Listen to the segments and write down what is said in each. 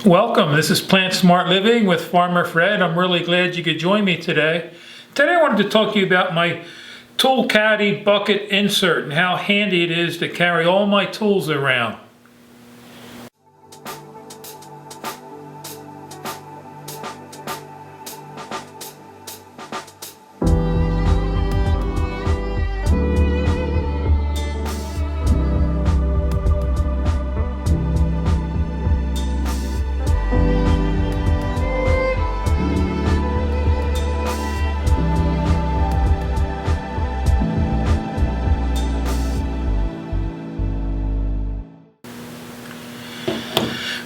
Welcome, this is Plant Smart Living with Farmer Fred. I'm really glad you could join me today. Today I wanted to talk to you about my tool caddy bucket insert and how handy it is to carry all my tools around.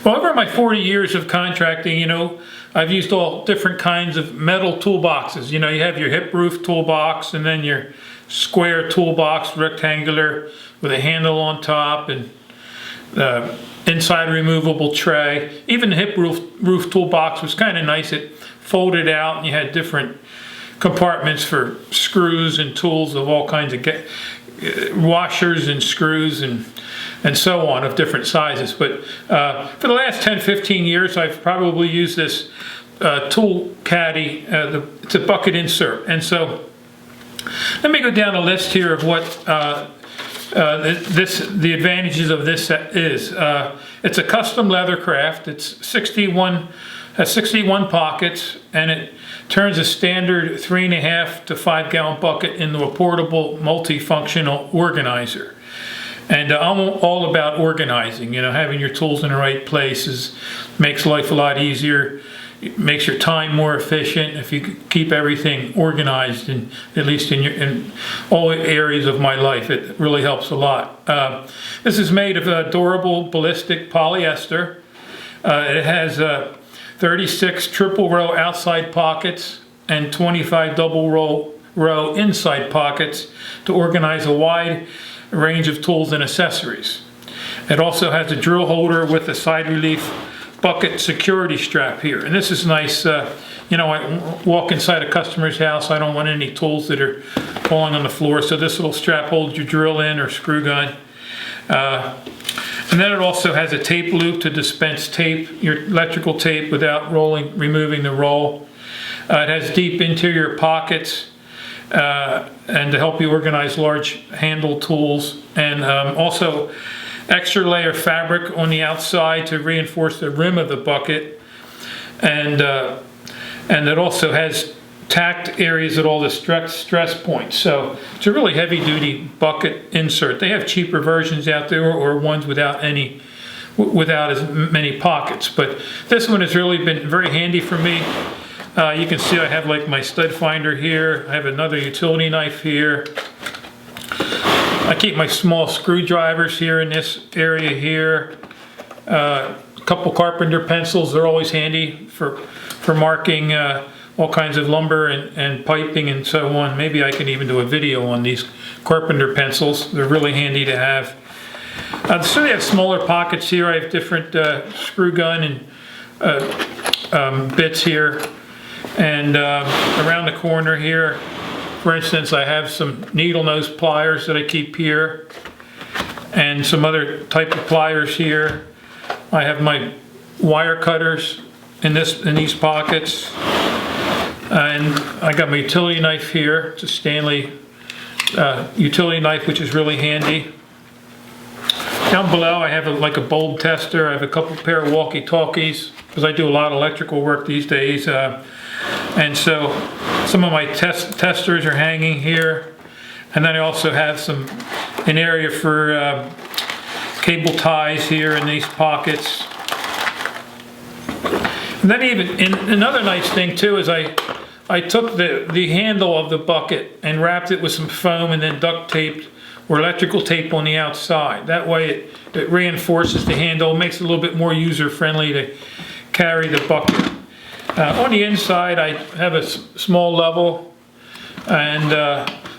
Well, over my 40 years of contracting, I've used all different kinds of metal toolboxes. You have your hip roof toolbox and then your square toolbox, rectangular, with a handle on top and inside removable tray. Even the hip roof toolbox was kind of nice. It folded out and you had different compartments for screws and tools of all kinds of washers and screws and so on of different sizes. But for the last 10-15 years I've probably used this tool caddy. It's a bucket insert, and so let me go down a list here of what the advantages of this is. It's a custom LeatherCraft. It's 61 pockets, and it turns a standard 3.5 to 5 gallon bucket into a portable multifunctional organizer. And I'm all about organizing. Having your tools in the right places makes life a lot easier. It makes your time more efficient if you keep everything organized, and at least in all areas of my life. It really helps a lot. This is made of durable ballistic polyester. It has 36 triple row outside pockets and 25 double row inside pockets to organize a wide range of tools and accessories. It also has a drill holder with a side relief bucket security strap here, and this is nice. I walk inside a customer's house, I don't want any tools that are falling on the floor, so this little strap holds your drill in or screw gun. And then it also has a tape loop to dispense tape, your electrical tape, without removing the roll. It has deep interior pockets and to help you organize large handle tools, and also extra layer fabric on the outside to reinforce the rim of the bucket, and it also has tacked areas at all the stress points. So it's a really heavy duty bucket insert. They have cheaper versions out there, or ones without as many pockets, but this one has really been very handy for me. You can see I have like my stud finder here. I have another utility knife here. I keep my small screwdrivers here in this area here. A couple carpenter pencils. They're always handy for marking all kinds of lumber and piping and so on. Maybe I can even do a video on these carpenter pencils. They're really handy to have. So they have smaller pockets here. I have different screw gun and bits here. And around the corner here, for instance, I have some needle nose pliers that I keep here, and some other type of pliers here. I have my wire cutters in these pockets, and I got my utility knife here. It's a Stanley utility knife, which is really handy. Down below I have like a bulb tester. I have a couple pair of walkie-talkies because I do a lot of electrical work these days. And so some of my testers are hanging here, and then I also have an area for cable ties here in these pockets. And then another nice thing too is I took the handle of the bucket and wrapped it with some foam and then duct taped or electrical tape on the outside. That way it reinforces the handle, makes it a little bit more user friendly to carry the bucket. On the inside I have a small level, and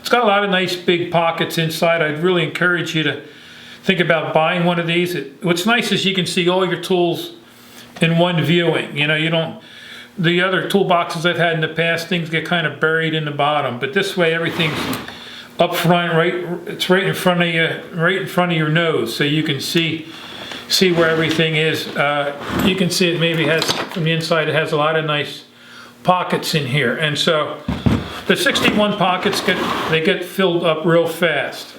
it's got a lot of nice big pockets inside. I'd really encourage you to think about buying one of these. What's nice is you can see all your tools in one viewing. The other toolboxes I've had in the past, things get kind of buried in the bottom, but this way everything's up front, it's right in front of you, right in front of your nose, so you can see see where everything is. You can see it maybe has, from the inside, it has a lot of nice pockets in here. And so the 61 pockets get filled up real fast.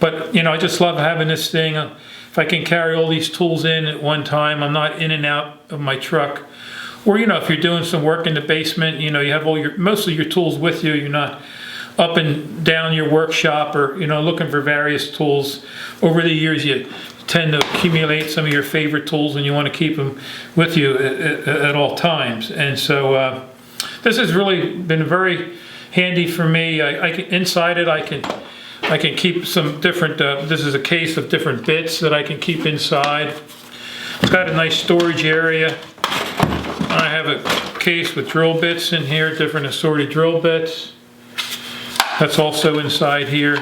But you know, I just love having this thing. If I can carry all these tools in at one time, I'm not in and out of my truck. Or, you know, if you're doing some work in the basement, you know, you have most of your tools with you. You're not up and down your workshop or, you know, looking for various tools. Over the years, you tend to accumulate some of your favorite tools and you want to keep them with you at all times. And so this has really been very handy for me. Inside it, I can keep some different, this is a case of different bits that I can keep inside. It's got a nice storage area. I have a case with drill bits in here, different assorted drill bits. That's also inside here.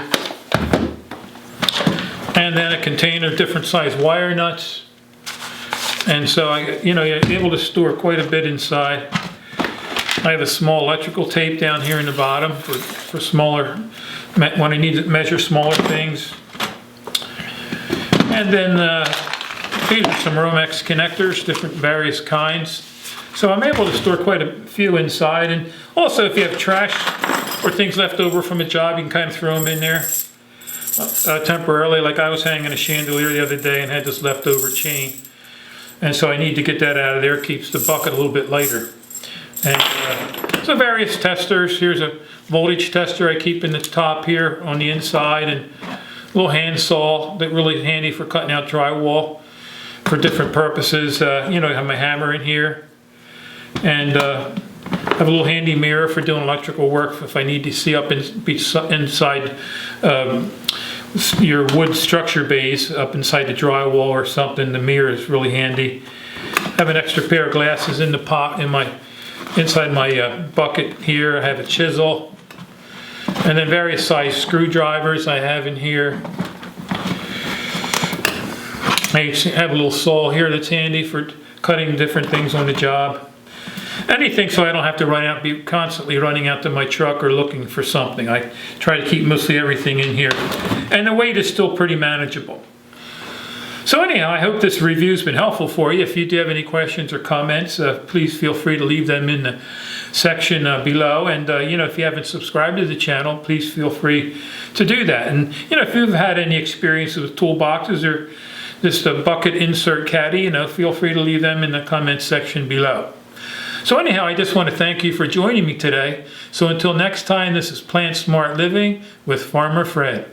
And then a container of different size wire nuts. And so you're able to store quite a bit inside. I have a small electrical tape down here in the bottom for smaller, when I need to measure smaller things. And then these are some Romex connectors, different various kinds. So I'm able to store quite a few inside. And also if you have trash or things left over from a job, you can kind of throw them in there temporarily. Like I was hanging a chandelier the other day and had this leftover chain. And so I need to get that out of there. Keeps the bucket a little bit lighter. And so various testers. Here's a voltage tester I keep in the top here on the inside, and a little hand saw that's really handy for cutting out drywall for different purposes. I have my hammer in here, and have a little handy mirror for doing electrical work if I need to see up inside your wood structure base, up inside the drywall or something. The mirror is really handy. I have an extra pair of glasses in the pot inside my bucket here. I have a chisel, and then various size screwdrivers I have in here. I have a little saw here that's handy for cutting different things on the job. Anything so I don't have to be constantly running out to my truck or looking for something. I try to keep mostly everything in here. And the weight is still pretty manageable. So anyhow, I hope this review's been helpful for you. If you do have any questions or comments, please feel free to leave them in the section below. And if you haven't subscribed to the channel, please feel free to do that. And if you've had any experience with toolboxes or just a bucket insert caddy, feel free to leave them in the comments section below. So anyhow, I just want to thank you for joining me today. So until next time, this is Plant Smart Living with Farmer Fred.